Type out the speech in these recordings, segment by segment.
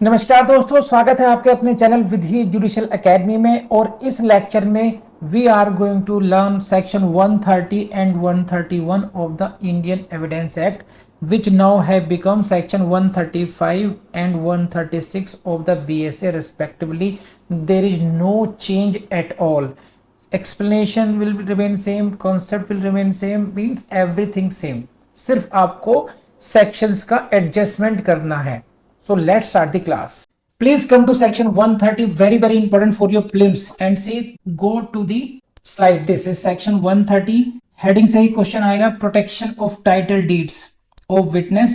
नमस्कार दोस्तों, स्वागत है आपके अपने चैनल विधि जुडिशियल एकेडमी में। और इस लेक्चर में we are going to learn section 130 and 131 of the Indian Evidence Act which now have become section 135 and 136 of the BSA respectively. There is no change at all. Explanation will remain same, concept will remain same, means everything same. सिर्फ आपको sections का adjustment करना है. So let's start the class. Please come to section 130, very important for your prelims, and see, go to the slide. This is section 130. Heading से ही question आएगा, protection of title deeds of witness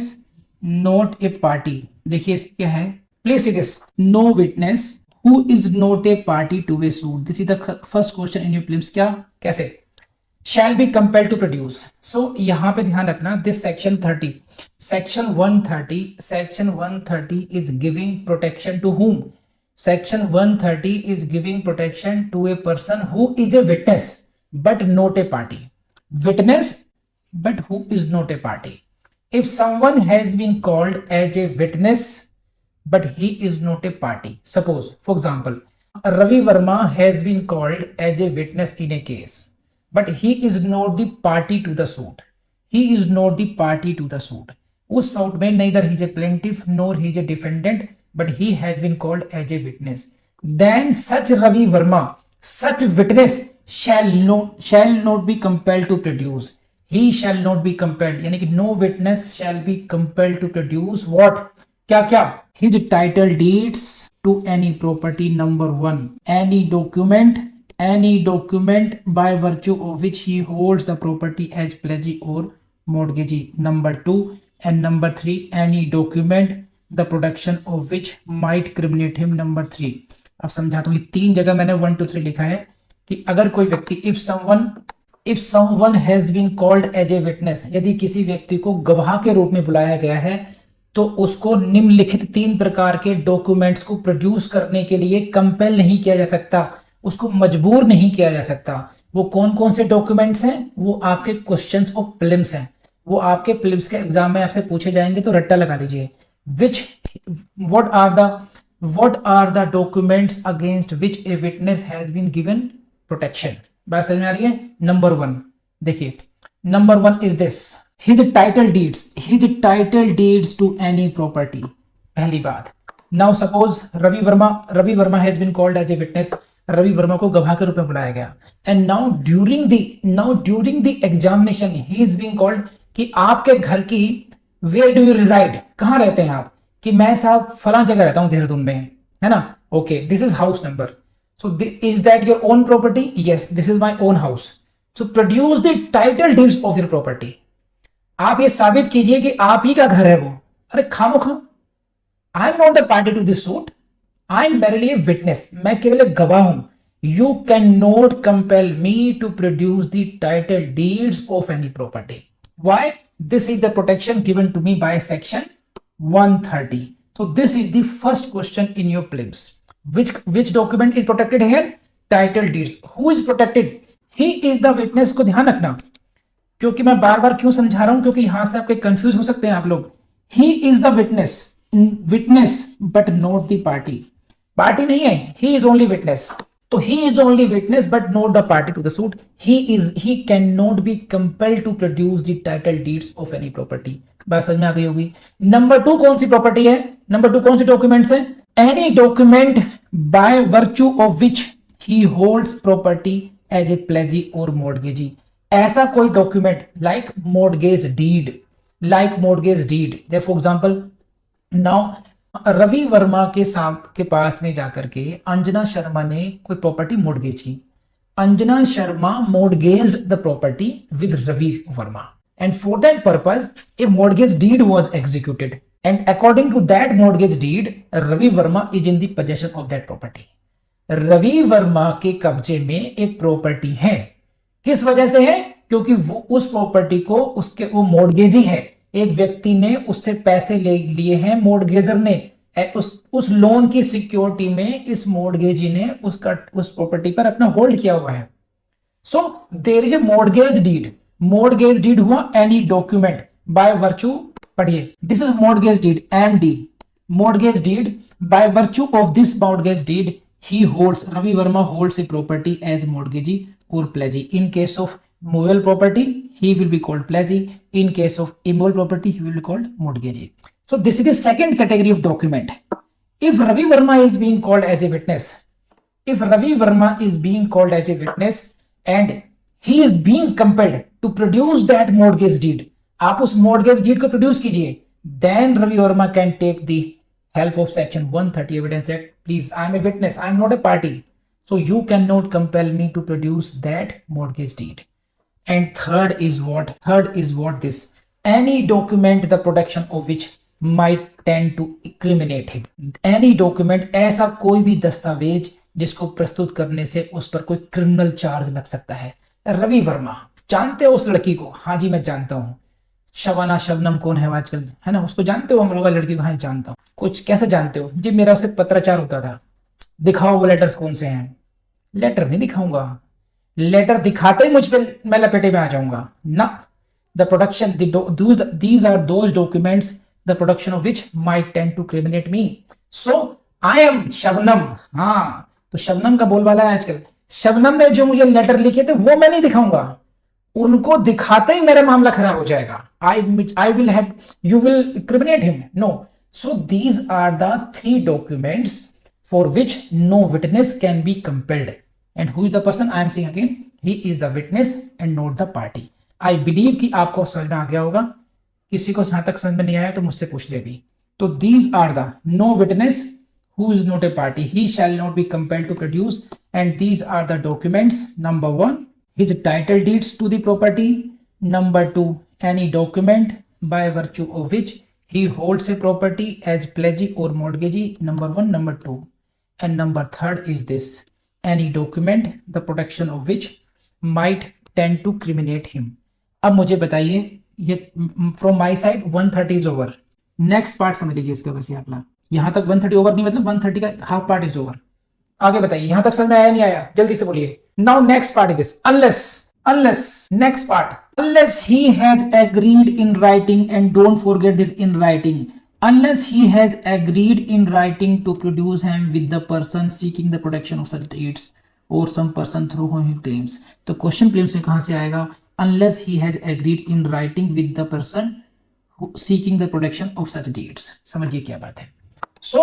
not a party. देखिए क्या है, please see this, no witness who is not a party to a suit. This is the first question in your prelims. क्या, कैसे? Shall be compelled to produce. So यहां पे ध्यान रखना, this section 30, section 130 is giving protection to whom? Section 130 is giving protection to a person who is a witness but not a party. Witness but who is not a party. If someone has been called as a witness but he is not a party, suppose for example Ravi Verma has been called as a witness in a case but he is not the party to the suit. He is not the party to the suit. उस suit में neither he is a plaintiff nor he is a defendant but he has been called as a witness. Then such Ravi Verma, such witness shall not be compelled to produce. He shall not be compelled, यानी कि no witness shall be compelled to produce what? क्या? His title deeds to any property. Number 1, any document by virtue of which he holds the property as pledgee or mortgagee. Number 2 and number 3, any document the production of which might criminate him. Number 3, अब समझाता हूँ, 3 जगह मैंने 1 2 3 लिखा है कि अगर कोई व्यक्ति if someone has been called as a witness, यदि किसी व्यक्ति को गवाह के रूप में बुलाया गया है तो उसको निम्नलिखित 3 प्रकार के डॉक्यूमेंट्स को प्रोड्यूस करने के लिए कंपेल नहीं किया जा सकता, उसको मजबूर नहीं किया जा सकता। वो कौन कौन से डॉक्यूमेंट्स हैं? वो आपके क्वेश्चंस ऑफ प्रीलिम्स हैं, वो आपके प्रीलिम्स के एग्जाम में आपसे पूछे जाएंगे, तो रट्टा लगा दीजिए। what are the documents against which a witness has been given protection? बात समझ में आ रही है? नंबर 1 देखिए, number 1 is this, his title deeds to any property. पहली बात, now suppose Ravi Verma has been called as a witness. Ravi Verma को गवाह के रूप में बुलाया गया and now during the examination he is being called कि आपके घर की वेयर डू यू रिजाइड, कहां रहते हैं आप? कि मैं साहब फलां जगह रहता हूं, देहरादून में, है ना? Okay, this is house number. So is that your own property? Yes, this is my own house. So produce the title deeds of your property. आप ये साबित कीजिए कि आप ही का घर है वो। अरे खामोखा, I am not the party to this suit. I am merely a witness. मैं केवल एक गवाह हूं। You cannot compel me to produce the title deeds of any property. Why? This is the protection given to me by section 130. So this is the first question in your prelims. Which document is protected here? Title deeds. Who is protected? He is the witness. को ध्यान रखना, क्योंकि मैं बार बार क्यों समझा रहा हूं, क्योंकि यहां से आपके कंफ्यूज हो सकते हैं आप लोग। He is the witness but not the party. Party नहीं है, he is only witness. तो he is only witness but not the party to the suit. He cannot be compelled to produce the title deeds of any property. बात समझ में आ गई होगी। Number 2 कौन सी property है? नंबर 2 कौन सी डॉक्यूमेंट्स है? Any document by virtue of which he holds property as a pledgee or mortgagee. ऐसा कोई document like mortgage deed. For example, now Ravi Verma के पास में जाकर के अंजना शर्मा ने कोई प्रॉपर्टी मोर्गेज की। Anjana Sharma mortgaged the property with Ravi Verma, and for that purpose a mortgage deed was executed. And according to that mortgage deed, Ravi Verma is in the possession of that property. Ravi Verma के कब्जे में एक property है। किस वजह से है? क्योंकि वो उस प्रॉपर्टी को वो मोर्गेजी है, एक व्यक्ति ने उससे पैसे ले लिए हैं, मोर्गेजर ने उस लोन की सिक्योरिटी में इस मोर्गेजी ने उस प्रॉपर्टी पर अपना होल्ड किया हुआ है। So there is a mortgage deed हुआ एनी डॉक्यूमेंट बाय वर्चू, पढ़िए, this is mortgage deed MD, mortgage deed. By virtue of this mortgage deed, he holds, Ravi Verma holds a property as mortgagee or pledgee. In case of movable property, he will be called pledgee. In case of immovable property, he will be called mortgagee. So this is the second category of document. If Ravi Verma is being called as a witness, if Ravi Verma is being called as a witness and he is being compelled to produce that mortgage deed, आप उस mortgage deed को produce कीजिए, then Ravi Verma can take the help of section 130 Evidence Act. Please, I am a witness, I am not a party, so you cannot compel me to produce that mortgage deed. And third is what this, any document the production of which might tend to incriminate him. Any document, ऐसा कोई भी दस्तावेज जिसको प्रस्तुत करने से उस पर कोई क्रिमिनल चार्ज लग सकता है। रवि वर्मा, जानते हो उस लड़की को? हाँ जी मैं जानता हूँ। शबाना शबनम कौन है आजकल, है ना, उसको जानते हो? हम लोग लड़की को हाँ जानता हूँ। कुछ कैसे जानते हो जी? मेरा उससे पत्राचार होता था। दिखाओ वो लेटर्स कौन से हैं। लेटर नहीं दिखाऊंगा, लेटर दिखाते ही मुझ पर मैं लपेटे में आ जाऊंगा ना। The production, these are those documents the production of which might tend to criminate me. So I am Shabnam. हाँ, तो शबनम का बोलबाला है आजकल। शबनम ने जो मुझे लेटर लिखे थे वो मैं नहीं दिखाऊंगा, उनको दिखाते ही मेरा मामला खराब हो जाएगा। I will have, you will criminate him, no. So these are the 3 documents for which no witness can be compelled. And who is the person? I am saying again, he is the witness and not the party. I believe कि आपको समझ में आ गया होगा। किसी को जहां तक समझ में नहीं आया तो मुझसे पूछ ले भी। तो these are the no witness who is not a party, he shall not be compelled to produce, and these are the documents. Number 1, his title deeds to the property. Number 2, any document by virtue of which he holds a property as pledgee or mortgagee. Number 1, number 2, and number 3rd is this, any document the production of which might tend to criminate him. अब मुझे बताइए, ये from my side 130 is over. Next part समझ लीजिए इसका। बस ये अपना यहां तक 130 ओवर नहीं, मतलब 130 का हाफ पार्ट इज ओवर। आगे बताइए, यहां तक समझ में आया नहीं आया? जल्दी से बोलिए। Now next part is this, unless next part, unless he has agreed in writing, and don't forget this in writing, unless he has agreed in writing to produce him with the person seeking the protection of such deeds और some person through whom he claims. तो question claims में कहां से आएगा? Unless he has agreed in writing with the person seeking the protection of such deeds। समझिए क्या बात है। So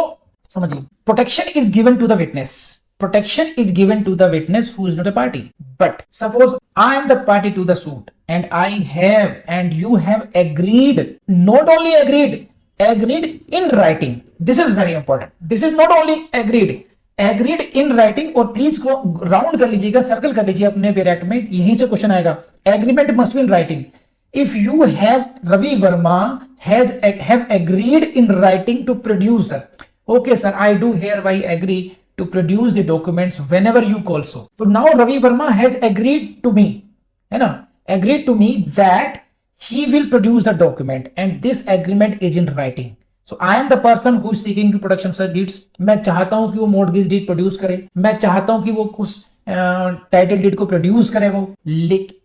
समझिए, protection is given to the witness, protection is given to the witness who is not a party। But suppose I am the party to the suit and I have and you have agreed, not only agreed in writing, this is very important, this is not only agreed in writing। और please को round कर लीजिएगा, circle कर लीजिए अपने बैरेक्ट में, यहीं से क्वेश्चन आएगा। Agreement must be in writing. If you have, Ravi Verma have agreed in writing to produce, okay sir, I do hereby agree to produce the documents whenever you call so. So now Ravi Verma has agreed to me, है ना, agreed to me that he will produce the document and this agreement is in writing. So I am the person who is seeking the production of such deeds। मैं चाहता हूं कि वो mortgage deed produce करे, मैं चाहता हूं कि वो उस टाइटल डीड को प्रोड्यूस करे वो।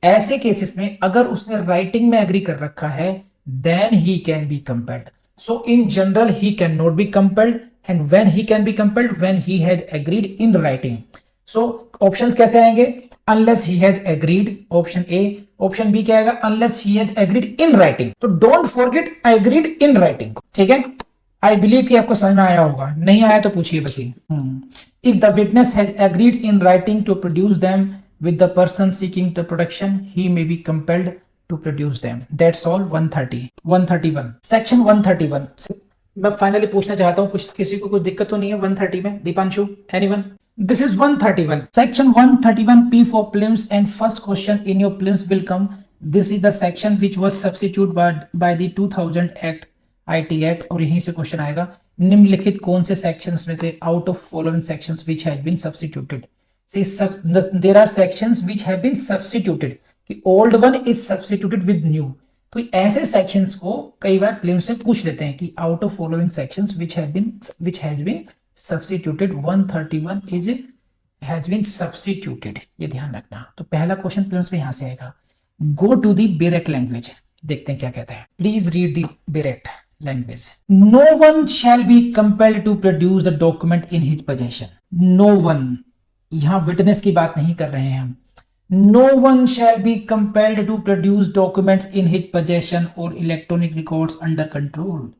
ऐसे केसेस में अगर उसने राइटिंग में एग्री कर रखा है, then he can be compelled. So in general he can not be compelled, and when he can be compelled, when he has agreed in writing. So options कैसे आएंगे? Unless he has agreed, option A. Option B क्या आएगा? Unless he has agreed in writing. तो don't forget agreed in writing, ठीक है। आई believe कि आपको समझ में आया होगा, नहीं आया तो पूछिए बस ही। If the witness has agreed in writing to produce them with the person seeking the protection, he may be compelled to produce them. That's all। 130, 131, section 131। मैं फाइनली पूछना चाहता हूं, कुछ किसी को कुछ दिक्कत तो नहीं है 130 में? Deepanshu, anyone? This is 131, section 131P for prelims, and first question in your prelims will come। This is the section which was substituted by the 2000 Act, IT Act, और यहीं से क्वेश्चन आएगा। निम्नलिखित कौन से सेक्शंस में से, out of following sections which have been substituted. There are sections which have been substituted, कि old one is substituted with new. तो ऐसे सेक्शंस को कई बार प्रीलिम्स में पूछ लेते हैं कि out of following sections which has been substituted. 131 is has been substituted, ये ध्यान रखना। तो पहला क्वेश्चन प्रीलिम्स में यहां से आएगा। Go to the bare act language, देखते हैं क्या कहता है। Please read the bare act. Language. No one shall be compelled to produce the document in his possession. No one, यहां विटनेस की बात नहीं कर रहे हैं हम। No one shall be compelled to produce documents in his possession और electronic records under control.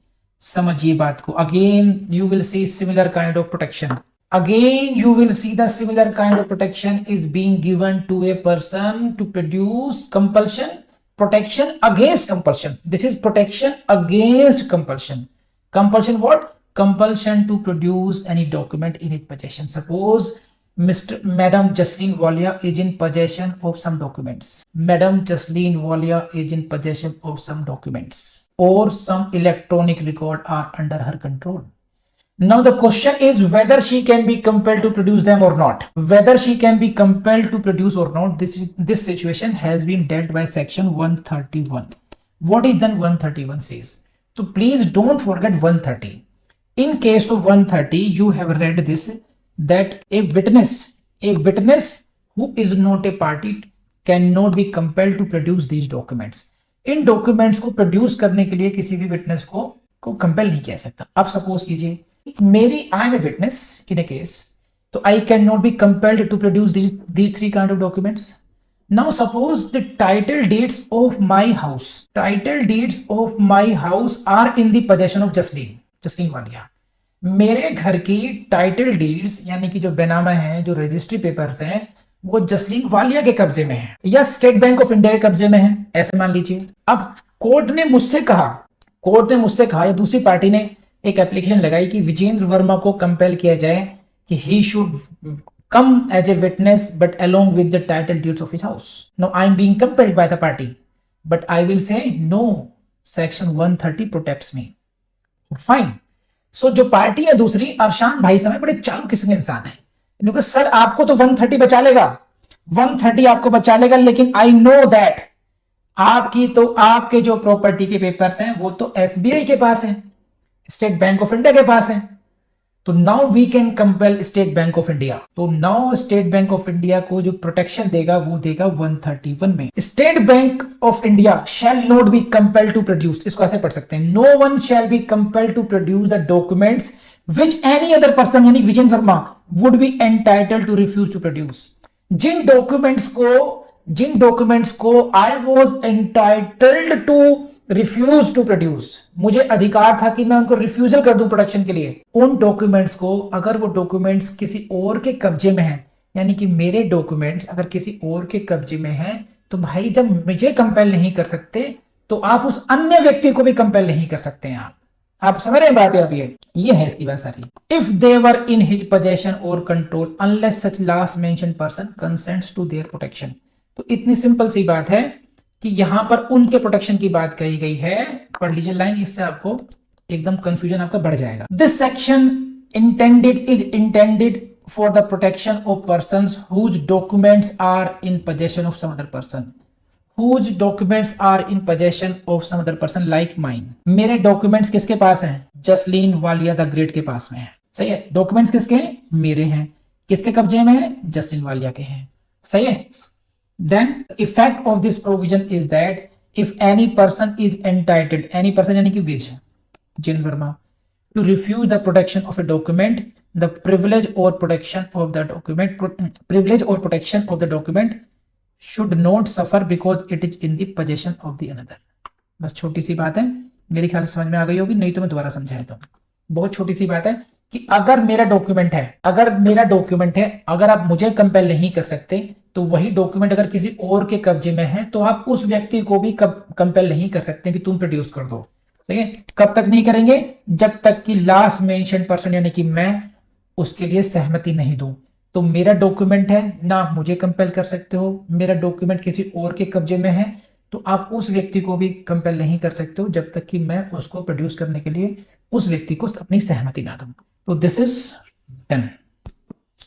समझिए बात को। Again you will see similar kind of protection. Again, you will see the similar kind of protection is being given to a person to produce compulsion, protection against compulsion. This is protection against compulsion. Compulsion what? Compulsion to produce any document in its possession. Suppose Madam Jasleen Walia is in possession of some documents. Madam Jasleen Walia is in possession of some documents, or some electronic record are under her control. Now the question is whether she can be compelled to produce them or not. Whether she can be compelled to produce or not, this situation has been dealt by section 131. What is then 131 says? So please don't forget 130. In case of 130, you have read this, that a witness who is not a party cannot be compelled to produce these documents. In documents को produce करने के लिए किसी भी witness को compel नहीं किया सकता। अब सपोज कीजिए मेरी I am a witness in a case, तो I can not be compelled to produce these three kind of documents. Now suppose the title deeds of my house are in the possession of Jasleen Walia. मेरे घर की title deeds यानी कि जो बेनामा है, जो registry papers हैं, वो जसलीन वालिया के कब्जे में है या स्टेट बैंक ऑफ इंडिया के कब्जे में है, ऐसे मान लीजिए। अब कोर्ट ने मुझसे कहा या दूसरी पार्टी ने एक एप्लीकेशन लगाई कि विजेंद्र वर्मा को कंपेल किया जाए कि he should come as a witness but along with the title deeds of his house. Now I am being compelled by the party, but I will say no, section 130 protects me. Fine. So जो party है दूसरी, अरशान भाई साहब बड़े चालू किस्म के इंसान है, इन्होंने सर आपको तो 130 बचा लेगा, 130 आपको बचा लेगा, लेकिन आई नो दैट आपके जो प्रॉपर्टी के पेपर्स हैं वो तो एसबीआई के पास है, स्टेट बैंक ऑफ इंडिया के पास है। तो now we can compel State Bank of India. तो now State Bank of India को जो प्रोटेक्शन देगा वो देगा 131 में। State Bank of India shall not be compelled to produce, इसको ऐसे पढ़ सकते हैं, no one shall be compelled to produce the documents which any other person यानी Vijendra Verma would be entitled to refuse to produce. जिन डॉक्यूमेंट्स को I was entitled to refuse to produce, मुझे अधिकार था कि मैं उनको रिफ्यूजल कर दूं प्रोटेक्शन के लिए, उन डॉक्यूमेंट्स को, अगर वो डॉक्यूमेंट्स किसी और के कब्जे में हैं, यानी कि मेरे डॉक्यूमेंट्स अगर किसी और के कब्जे में हैं, तो भाई जब मुझे कंपेल नहीं कर सकते तो आप उस अन्य व्यक्ति को भी कंपेल नहीं कर सकते हैं। आप समझ रहे हैं बात है? अब ये है इसकी बात सारी। If they were in his possession और control unless such last mentioned person consents to their protection. तो इतनी सिंपल सी बात है कि यहां पर उनके प्रोटेक्शन की बात कही गई है। पढ़ लीजिए लाइन, इससे आपको एकदम कंफ्यूजन आपका बढ़ जाएगा। This section intended for the protection of persons whose documents are in possession of some other person, whose documents are in possession of some other person like mine. मेरे डॉक्यूमेंट्स किसके पास हैं? जसलीन वालिया द ग्रेट के पास में है। सही है? डॉक्यूमेंट्स किसके हैं? मेरे हैं। किसके कब्जे में है? जसलीन वालिया के हैं। सही है? Then effect of this provision is that if any person is entitled, any person यानी कि Vijendra Verma, to refuse the protection of a document, the privilege or protection of the document should not suffer because it is in the possession of the another। बस छोटी सी बात है, मेरे ख्याल से समझ में आ गई होगी, नहीं तो मैं दोबारा समझाया तो। बहुत छोटी सी बात है कि अगर मेरा डॉक्यूमेंट है, अगर आप मुझे कंपेल नहीं कर सकते, तो वही डॉक्यूमेंट अगर किसी और के कब्जे में है तो आप उस व्यक्ति को भी कंपेल नहीं कर सकते कि तुम प्रोड्यूस कर दो। ठीक है? कब तक नहीं करेंगे? जब तक कि लास्ट मेंशन पर्सन यानी कि मैं उसके लिए सहमति नहीं दूं। तो मेरा डॉक्यूमेंट है ना, मुझे कंपेल कर सकते हो, मेरा डॉक्यूमेंट किसी और के कब्जे में है तो आप उस व्यक्ति को भी कंपेल नहीं कर सकते हो जब तक कि मैं उसको प्रोड्यूस करने के लिए उस व्यक्ति को अपनी सहमति ना दूं। तो दिस इज डन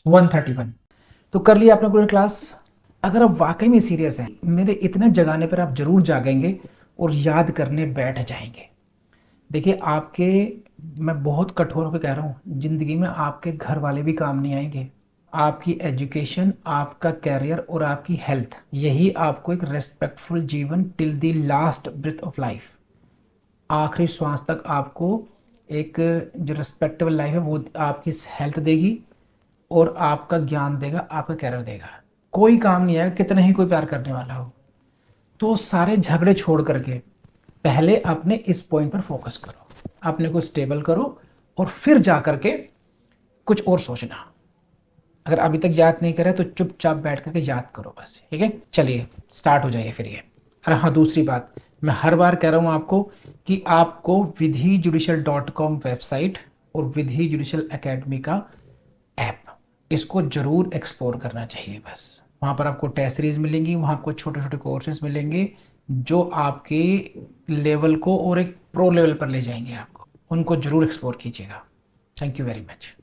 131। तो कर लिया आपने पूरी क्लास। अगर आप वाकई में सीरियस हैं, मेरे इतने जगाने पर आप जरूर जागेंगे और याद करने बैठ जाएंगे। देखिए मैं बहुत कठोर होकर कह रहा हूँ, जिंदगी में आपके घर वाले भी काम नहीं आएंगे। आपकी एजुकेशन, आपका कैरियर और आपकी हेल्थ, यही आपको एक रेस्पेक्टफुल जीवन till the last breath of life आखिरी श्वास तक आपको एक जो रिस्पेक्टेबल लाइफ है वो आपकी हेल्थ देगी और आपका ज्ञान देगा, आपका कैरियर देगा। कोई काम नहीं आएगा कितना ही कोई प्यार करने वाला हो। तो सारे झगड़े छोड़ करके पहले अपने इस पॉइंट पर फोकस करो, अपने को स्टेबल करो और फिर जा करके कुछ और सोचना। अगर अभी तक याद नहीं करे तो चुपचाप बैठ करके याद करो बस, ठीक है। चलिए स्टार्ट हो जाइए फिर ये। अरे हाँ, दूसरी बात, मैं हर बार कह रहा हूँ आपको कि आपको vidhiJudicial.com वेबसाइट और विधि जुडिशल एकेडमी का ऐप, इसको जरूर एक्सप्लोर करना चाहिए। बस वहाँ पर आपको टेस्ट सीरीज मिलेंगी, वहाँ आपको छोटे छोटे कोर्सेज मिलेंगे जो आपके लेवल को और एक प्रो लेवल पर ले जाएंगे आपको। उनको जरूर एक्सप्लोर कीजिएगा। Thank you very much.